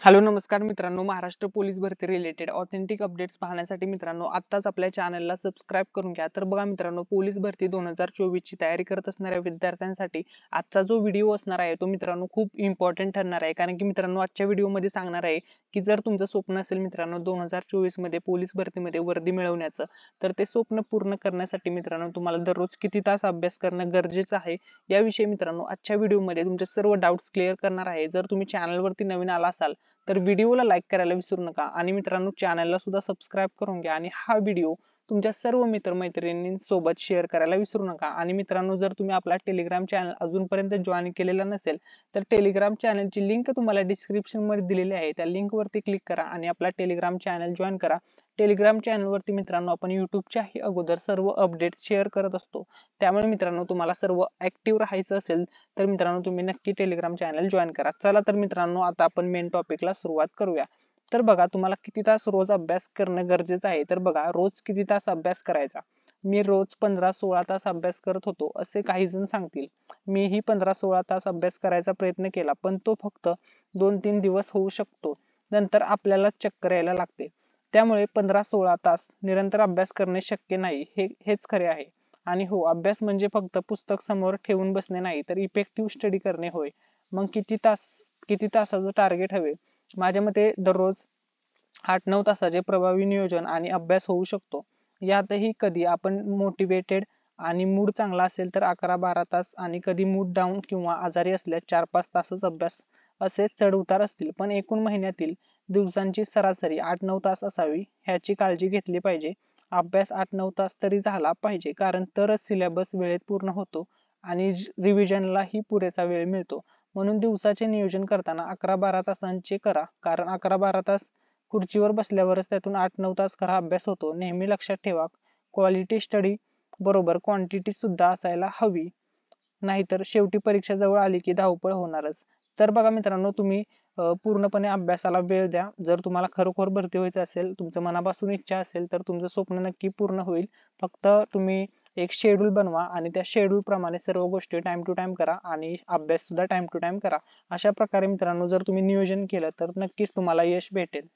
Hello नमस्कार मित्रांनो, Maharashtra police भरती रिलेटेड ऑथेंटिक अपडेट्स पाहण्यासाठी मित्रांनो आत्ताच आपल्या चॅनलला सबस्क्राईब करून घ्या। तर बघा मित्रांनो, पोलीस भरती 2024 ची तयारी करत असणाऱ्या विद्यार्थ्यांसाठी आजचा जो व्हिडिओ असणार आहे तो मित्रांनो खूप इम्पॉर्टंट ठरणार आहे। कारण की मित्रांनो आजच्या व्हिडिओमध्ये सांगणार आहे की जर तुमचं स्वप्न असेल मित्रांनो 2024 मध्ये पोलीस भरतीमध्ये वर्दी मिळवण्याचं, तर ते स्वप्न पूर्ण करण्यासाठी मित्रांनो तुम्हाला दररोज किती तास अभ्यास करणं गरजेचं आहे याविषयी मित्रांनो आजच्या व्हिडिओमध्ये तुमचे सर्व डाऊट्स क्लिअर करणार आहे। जर तुम्ही चॅनलवरती नवीन आला असाल तर व्हिडिओला लाईक करायला विसरू नका आणि मित्रांनो चॅनलला सुद्धा सबस्क्राईब करून घ्या आणि हा व्हिडिओ तुमच्या सर्व मित्रमैत्रिणींसोबत शेअर करायला विसरू नका। आणि मित्रांनो, जर तुम्ही आपला टेलिग्राम चॅनल अजूनपर्यंत जॉईन केलेला नसेल तर टेलिग्राम चॅनलची लिंक तुम्हाला डिस्क्रिप्शन मध्ये दिलेली आहे, त्या लिंक वरती क्लिक करा आणि आपला टेलिग्राम चॅनल जॉईन करा। टेलिग्राम चॅनल वरती मित्रांनो आपण युट्यूबच्याही अगोदर सर्व अपडेट शेअर करत असतो, त्यामुळे मित्रांनो तुम्हाला सर्व ऍक्टिव्ह राहायचं असेल तर मित्रांनो तुम्ही नक्की टेलिग्राम चॅनल जॉईन करा। चला तर मित्रांनो आता आपण मेन टॉपिकला सुरुवात करूया। तर बघा, तुम्हाला किती तास रोज अभ्यास करणं गरजेचं आहे। तर बघा, रोज किती तास अभ्यास करायचा। मी रोज 15-16 तास अभ्यास करत होतो असे काही जण सांगतील। मीही 15-16 तास अभ्यास करायचा प्रयत्न केला, पण तो फक्त 2-3 दिवस होऊ शकतो, नंतर आपल्याला चक्कर यायला लागते। त्यामुळे 15-16 तास निरंतर अभ्यास करणे शक्य नाही, हेच खरे आहे। आणि हो, अभ्यास म्हणजे फक्त पुस्तक समोर ठेवून बसणे नाही, तर इफेक्टिव्ह स्टडी करणे होय। मग किती तासाचं टार्गेट हवे? माझ्या मते दररोज 8-9 तासाचे प्रभावी नियोजन आणि अभ्यास होऊ शकतो। यातही कधी आपण मोटिवेटेड आणि मूड चांगला असेल तर 11-12 तास, आणि कधी मूड डाऊन किंवा आजारी असल्यास 4-5 तासच अभ्यास, असे चढ उतार असतील। पण एकूण महिन्यातील दिवसांची सरासरी 8-9 तास असावी, ह्याची काळजी घेतली पाहिजे। अभ्यास 8-9 तास तरी झाला पाहिजे, कारण तरच सिलेबस वेळेत पूर्ण होतो आणि रिव्हिजनलाही पुरेसा वेळ मिळतो। म्हणून दिवसाचे नियोजन करताना 11-12 तासांचे करा, कारण 11-12 तास खुर्चीवर बसल्यावरच त्यातून 8-9 तास खरा अभ्यास होतो। नेहमी लक्षात ठेवा, क्वालिटी स्टडी बरोबर क्वांटिटी सुद्धा असायला हवी, नाहीतर शेवटी परीक्षा जवळ आली की धावपळ होणारच। तर बघा मित्रांनो, तुम्ही पूर्णपणे अभ्यासाला वेळ द्या। जर तुम्हाला खरोखर भरती व्हायचं असेल, तुमचं मनापासून इच्छा असेल, तर तुमचं स्वप्न नक्की पूर्ण होईल। फक्त तुम्ही एक शेड्यूल बनवा आणि त्या शेड्यूल प्रमाणे सर्व गोष्टी टाइम टू टाइम करा आणि अभ्यास सुद्धा टाइम टू टाइम करा। अशा प्रकारे मित्रांनो जर तुम्ही नियोजन केलं तर नक्कीच तुम्हाला यश भेटेल।